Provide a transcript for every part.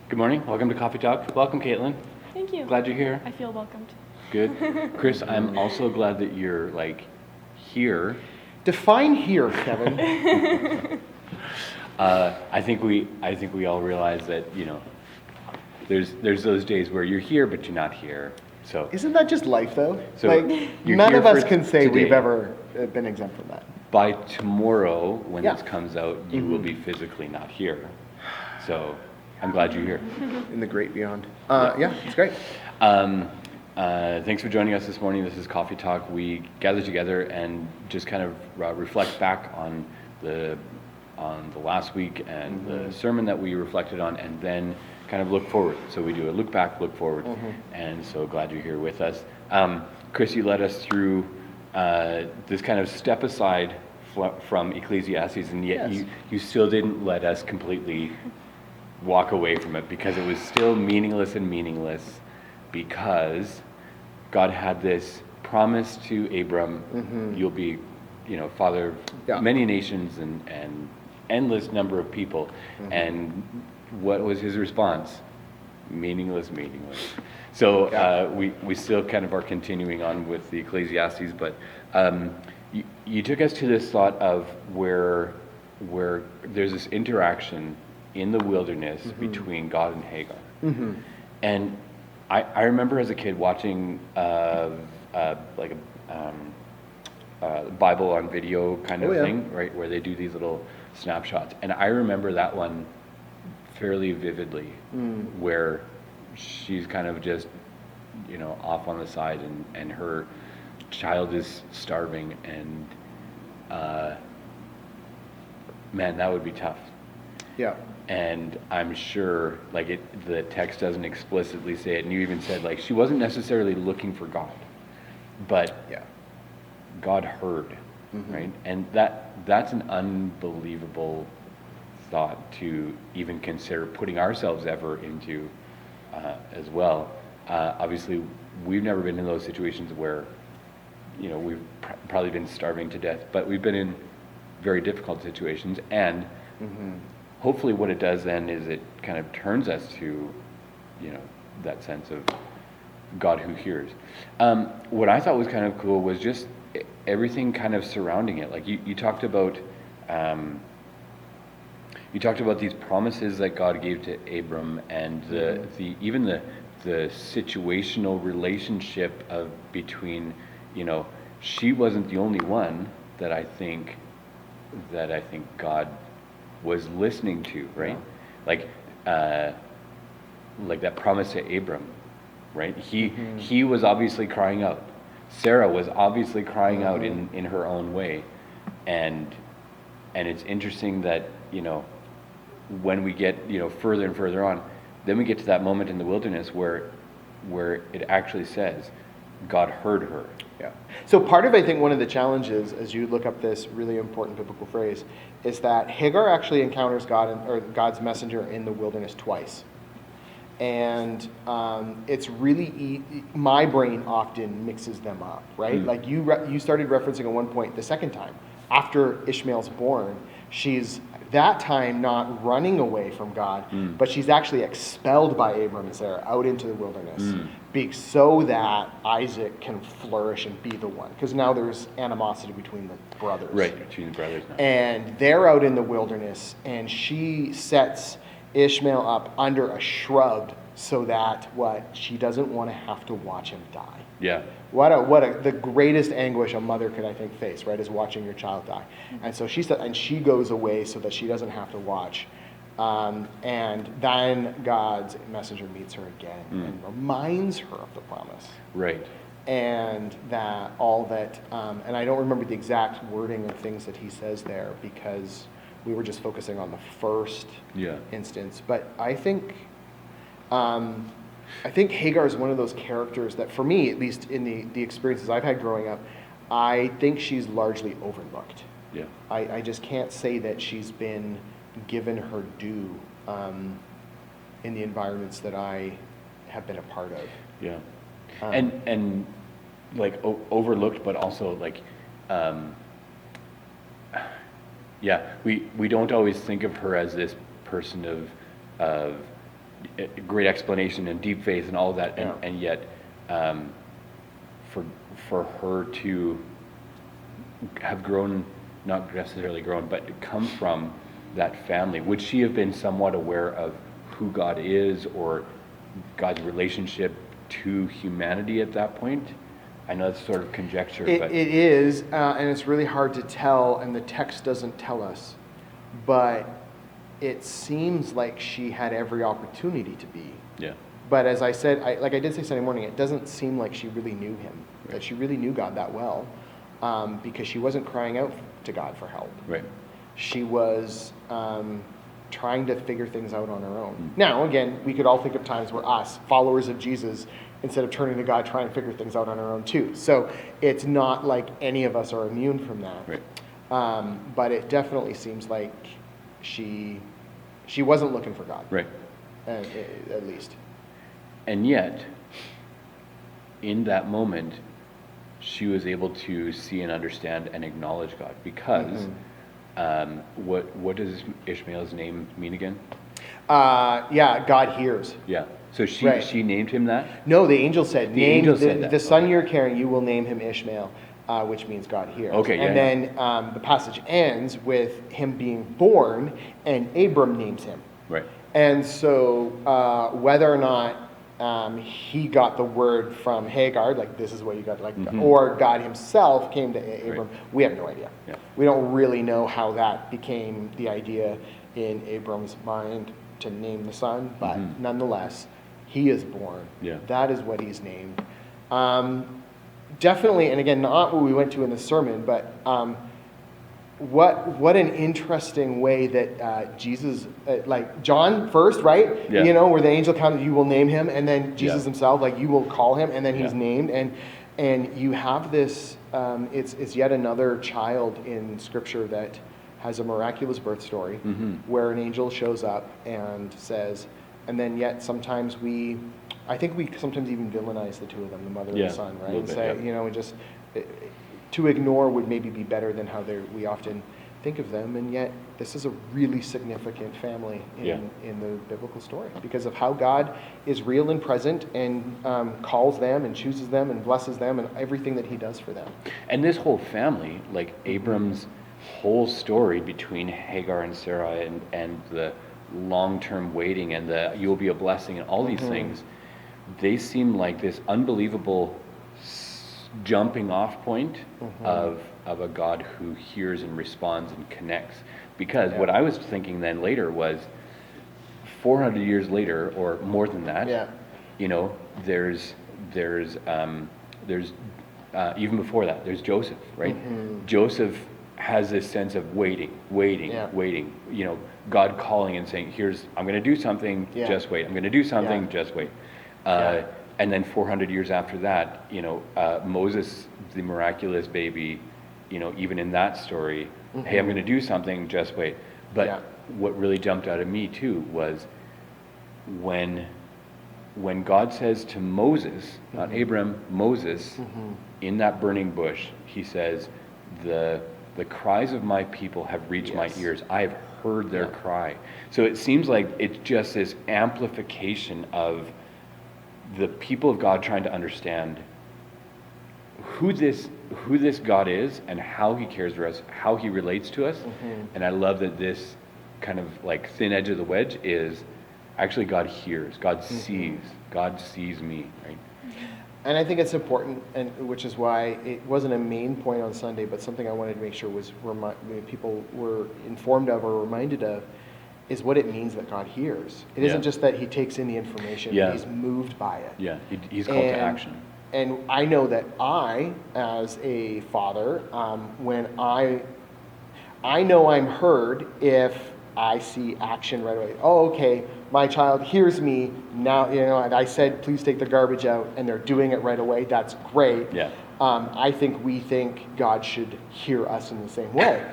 Good morning. Welcome to Coffee Talk. Welcome, Caitlin. Thank you. Glad you're here. I feel welcomed. Good. Chris, I'm also glad that you're here. Define here, Kevin. I think we all realize that there's those days where you're here but you're not here. So Isn't that just life, though? So you're none here of us for can say today. we've ever been exempt from that. by tomorrow, when Yeah. this comes out, you will be physically not here. So I'm glad you're here. In the great beyond. Yeah, it's great. Thanks for joining us this morning. This is Coffee Talk. We gather together and just kind of reflect back on the last week and the sermon that we reflected on, and then kind of look forward. So we do a look back, look forward, and so glad you're here with us. Chris, you led us through this kind of step aside from Ecclesiastes, and yet Yes. you still didn't let us completely walk away from it, because it was still meaningless because God had this promise to Abram, you'll be, father of many nations and endless number of people. And what was his response? Meaningless. So we still kind of are continuing on with the Ecclesiastes, but you took us to this thought of where there's this interaction in the wilderness between God and Hagar. And I remember as a kid watching Bible on video kind of thing, right, where they do these little snapshots. And I remember that one fairly vividly, where she's kind of just, off on the side, and her child is starving, and man, that would be tough. Yeah. And I'm sure, the text doesn't explicitly say it, and you even said, she wasn't necessarily looking for God, but God heard, right? And that's an unbelievable thought to even consider putting ourselves ever into as well. Obviously, we've never been in those situations where, we've probably been starving to death, but we've been in very difficult situations, and hopefully what it does then is it kind of turns us to, that sense of God who hears. What I thought was kind of cool was just everything kind of surrounding it. You talked about these promises that God gave to Abram, and even the situational relationship of between, she wasn't the only one that I think God was listening to, right? Like that promise to Abram, right? He was obviously crying out. Sarah was obviously crying out in her own way, and it's interesting that when we get further and further on, then we get to that moment in the wilderness where it actually says God heard her. Yeah. So part of, I think, one of the challenges as you look up this really important biblical phrase is that Hagar actually encounters God or God's messenger in the wilderness twice. And it's really, my brain often mixes them up, right? Like you started referencing at one point the second time, after Ishmael's born, she's that time not running away from God, but she's actually expelled by Abram and Sarah out into the wilderness, so that Isaac can flourish and be the one. Because now there's animosity between the brothers. Right, between the brothers now. And they're out in the wilderness, and she sets Ishmael up under a shrub so that she doesn't want to have to watch him die. Yeah. The greatest anguish a mother could, I think, face, right, is watching your child die. And so she goes away so that she doesn't have to watch. And then God's messenger meets her again and reminds her of the promise. Right. And that and I don't remember the exact wording of things that he says there, because we were just focusing on the first instance. But I think Hagar is one of those characters that, for me, at least in the experiences I've had growing up, I think she's largely overlooked. Yeah. I just can't say that she's been given her due in the environments that I have been a part of. Yeah. And overlooked, but also we don't always think of her as this person of a great explanation and deep faith and all of that, Yeah. and yet for her to have grown, not necessarily grown, but come from that family, would she have been somewhat aware of who God is or God's relationship to humanity at that point? I know it's sort of conjecture, but It is, and it's really hard to tell, and the text doesn't tell us, but it seems like she had every opportunity to be. yeah, But as I said, like I did say Sunday morning, it doesn't seem like she really knew him, Right. that she really knew God that well, because she wasn't crying out to God for help. right, She was trying to figure things out on her own. Now, again, we could all think of times where us, followers of Jesus, instead of turning to God, try and figure things out on our own too. So it's not like any of us are immune from that. right, But it definitely seems like she wasn't looking for God, right. at least. And yet, in that moment, she was able to see and understand and acknowledge God because what does Ishmael's name mean again? Yeah, God hears. Yeah. So she Right. she named him that? No, the angel said, The angel said the, that. the son Okay. you're carrying, you will name him Ishmael, which means God hears. Okay, yeah, and then the passage ends with him being born, and Abram names him. Right. And so whether or not he got the word from Hagar, like this is what you got, like, or God himself came to Abram, Right. we have no idea. Yeah. We don't really know how that became the idea in Abram's mind to name the son, but nonetheless, he is born. Yeah. That is what he's named. Definitely, and again, not what we went to in the sermon, but what an interesting way that Jesus, like John first, right? Yeah. You know, where the angel counted, you will name him, and then Jesus Yeah. himself, like you will call him, and then he's Yeah. named, and you have this. It's yet another child in Scripture that has a miraculous birth story, where an angel shows up and says, and then yet sometimes I think we sometimes even villainize the two of them, the mother and Yeah, the son, a right? little And bit, say, yeah. you know, and just to ignore would maybe be better than how we often think of them, and yet this is a really significant family in the biblical story because of how God is real and present and calls them and chooses them and blesses them and everything that he does for them. And this whole family, like Abram's whole story between Hagar and Sarai and the long-term waiting and the you'll be a blessing and all these things, they seem like this unbelievable jumping off point of a God who hears and responds and connects. Because what I was thinking then later was 400 years later or more than that, you know, there's even before that, there's Joseph, right? Joseph has this sense of waiting, you know, God calling and saying, I'm going to do something, just wait. I'm going to do something, just wait. And then 400 years after that, you know, Moses, the miraculous baby, you know, even in that story, hey, I'm going to do something, just wait. But what really jumped out at me too was when God says to Moses, not Abram, Moses, in that burning bush, he says, the cries of my people have reached my ears. I have heard their cry. So it seems like it's just this amplification of the people of God trying to understand who this God is and how he cares for us, how he relates to us. And I love that this kind of like thin edge of the wedge is actually God hears, God sees me, right? And I think it's important, and which is why it wasn't a main point on Sunday, but something I wanted to make sure was people were informed of or reminded of, is what it means that God hears. It isn't just that he takes in the information, but he's moved by it. Yeah, he's called to action. And I know that I, as a father, when I know I'm heard if I see action right away. Oh, okay, my child hears me now, you know, and I said, please take the garbage out, and they're doing it right away. That's great. Yeah. I think we think God should hear us in the same way,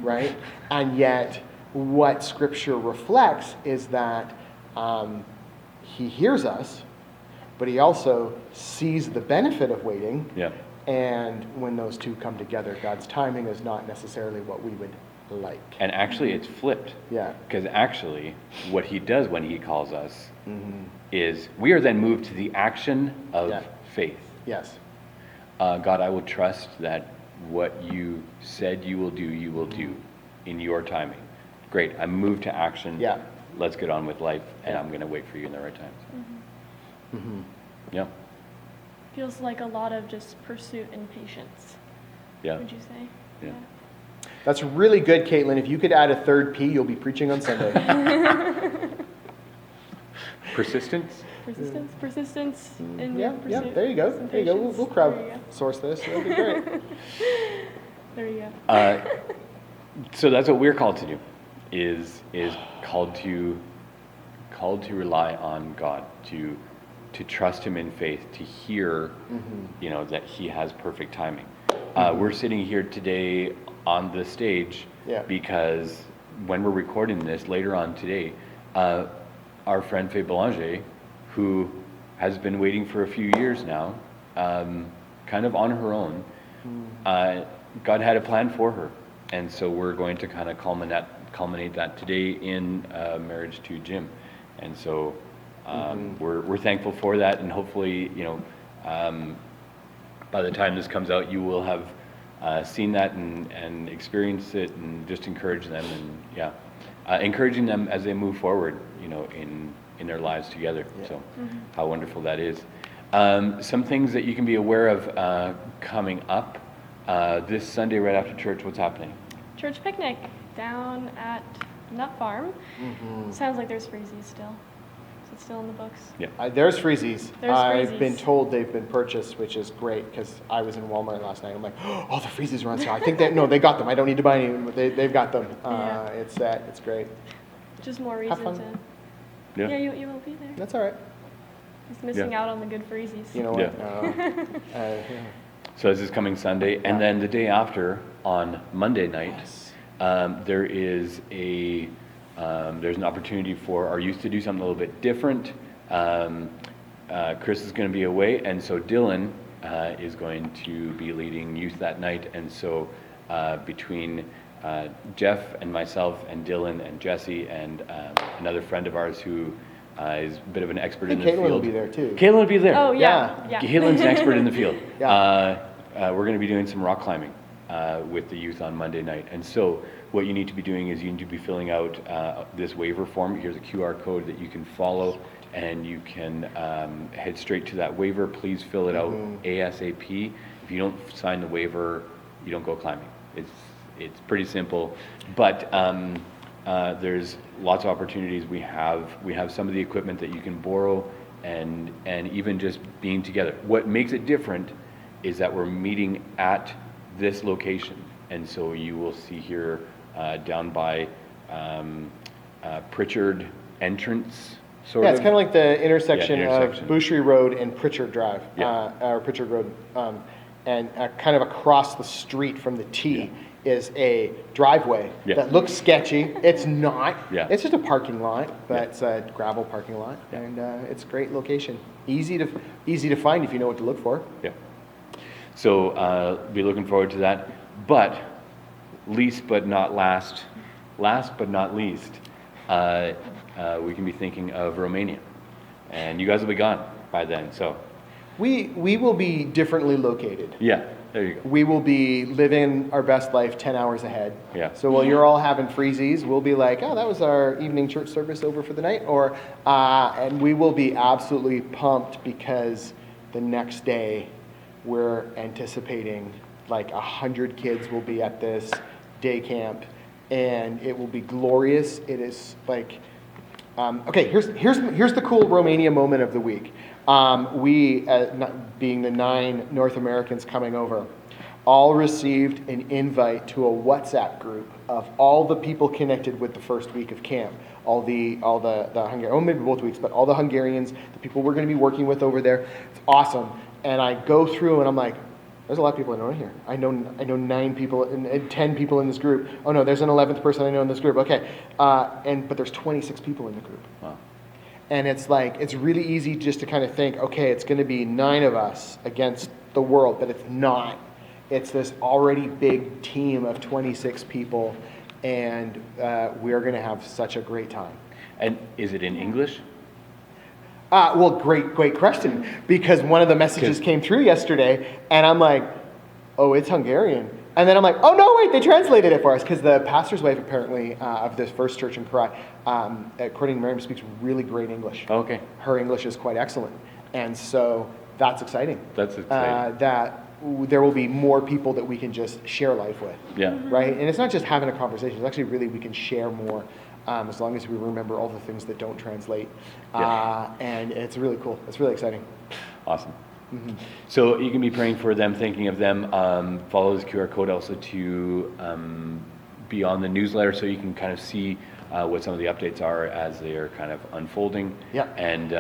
right? And yet, what Scripture reflects is that he hears us, but he also sees the benefit of waiting. Yeah. And when those two come together, God's timing is not necessarily what we would like. And actually, it's flipped. Yeah. Because actually, what he does when he calls us is we are then moved to the action of faith. Yes. God, I will trust that what you said you will do in your timing. Great. I'm moved to action. Yeah. Let's get on with life, and I'm going to wait for you in the right time. Yeah. Feels like a lot of just pursuit and patience. Yeah. Would you say? Yeah. That's really good, Caitlin. If you could add a third P, you'll be preaching on Sunday. Persistence? Persistence in Yeah, your pursuit. yeah, there you go. Some There you go. patience. We'll crowdsource this. That'll be great. There you go. So that's what we're called to do, is called to rely on God, to trust Him in faith, to hear, that He has perfect timing. We're sitting here today on the stage because when we're recording this later on today, our friend Faye Belanger, who has been waiting for a few years now, kind of on her own, God had a plan for her. And so we're going to kind of culminate that today in marriage to Jim. And so we're thankful for that, and hopefully, by the time this comes out, you will have seen that and experienced it, and just encourage them, and encouraging them as they move forward, in their lives together. Yeah. So how wonderful that is. Some things that you can be aware of coming up this Sunday right after church. What's happening? Church picnic down at Nut Farm. Sounds like there's freezies still. Is it still in the books? Yeah. There's freezies. There's I've freezies. been told they've been purchased, which is great, because I was in Walmart last night. I'm like, oh, the freezies are on sale. I think they got them. I don't need to buy any, but they've got them. It's set. It's great. Just more Have reason fun. to. Yeah. Yeah, you will be there. That's all right. Just missing out on the good freezies. You know what? Yeah. So this is coming Sunday, and then the day after, on Monday night, there is there's an opportunity for our youth to do something a little bit different. Chris is going to be away, and so Dylan is going to be leading youth that night. And so between Jeff and myself and Dylan and Jesse and another friend of ours who is a bit of an expert in the field. Caitlin will be there too. Caitlin will be there. Oh, yeah. Caitlin's an expert in the field. Yeah. We're going to be doing some rock climbing with the youth on Monday night. And so what you need to be doing is you need to be filling out this waiver form. Here's a QR code that you can follow, and you can head straight to that waiver. Please fill it out ASAP. If you don't sign the waiver, you don't go climbing. It's pretty simple, but there's lots of opportunities. We have some of the equipment that you can borrow, and even just being together. What makes it different is that we're meeting at this location, and so you will see here down by Pritchard entrance. Sort Yeah, of. it's kind of like the intersection, intersection. of Boucherie Road and Pritchard Drive, or Pritchard Road, and kind of across the street from the T is a driveway that looks sketchy. It's not. It's just a parking lot, but it's a gravel parking lot, and it's a great location. Easy to find if you know what to look for. Yeah. So be looking forward to that. But last but not least, we can be thinking of Romania, and you guys will be gone by then. So we will be differently located. Yeah, there you go. We will be living our best life 10 hours ahead. Yeah. So while you're all having freezies, we'll be like, oh, that was our evening church service over for the night, and we will be absolutely pumped because the next day we're anticipating like 100 kids will be at this day camp, and it will be glorious. It is like, okay, here's the cool Romania moment of the week. We, being the 9 North Americans coming over, all received an invite to a WhatsApp group of all the people connected with the first week of camp. All the Hungarians, maybe both weeks, but all the Hungarians, the people we're going to be working with over there. It's awesome. And I go through and I'm like, there's a lot of people I know in here. I know 9 people and 10 people in this group. Oh no, there's an 11th person I know in this group. Okay, but there's 26 people in the group. Wow. And it's like, it's really easy just to kind of think, okay, it's going to be 9 of us against the world, but it's not. It's this already big team of 26 people, and we're going to have such a great time. And is it in English? Well, great question, because one of the messages came through yesterday, and I'm like, oh, it's Hungarian. And then I'm like, oh, no, wait, they translated it for us, because the pastor's wife, apparently, of this first church in Karai, according to Miriam, speaks really great English. Okay. Her English is quite excellent. And so that's exciting. That's exciting. That there will be more people that we can just share life with. Yeah. Right? And it's not just having a conversation. It's actually really we can share more as long as we remember all the things that don't translate. And it's really cool. It's really exciting. Awesome. So you can be praying for them, thinking of them. Follow this QR code also to be on the newsletter so you can kind of see what some of the updates are as they are kind of unfolding. Yeah. And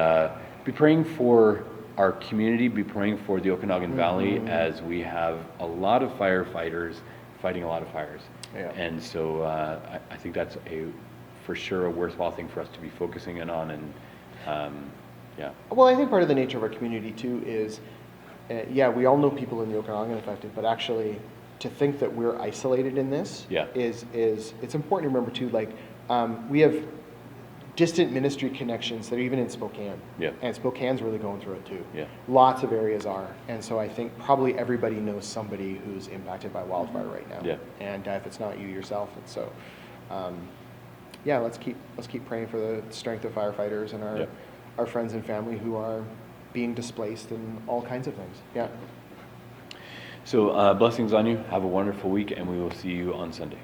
be praying for our community, be praying for the Okanagan Valley as we have a lot of firefighters fighting a lot of fires. Yeah. And so I think that's for sure a worthwhile thing for us to be focusing in on. And yeah. Well, I think part of the nature of our community too is, we all know people in the Okanagan affected, but actually to think that we're isolated in this is it's important to remember too, like we have distant ministry connections that are even in Spokane. Yeah. And Spokane's really going through it too. Yeah. Lots of areas are. And so I think probably everybody knows somebody who's impacted by wildfire right now. Yeah. And if it's not you yourself. And so, let's keep praying for the strength of firefighters and our friends and family who are being displaced and all kinds of things. Yeah. So blessings on you. Have a wonderful week, and we will see you on Sunday.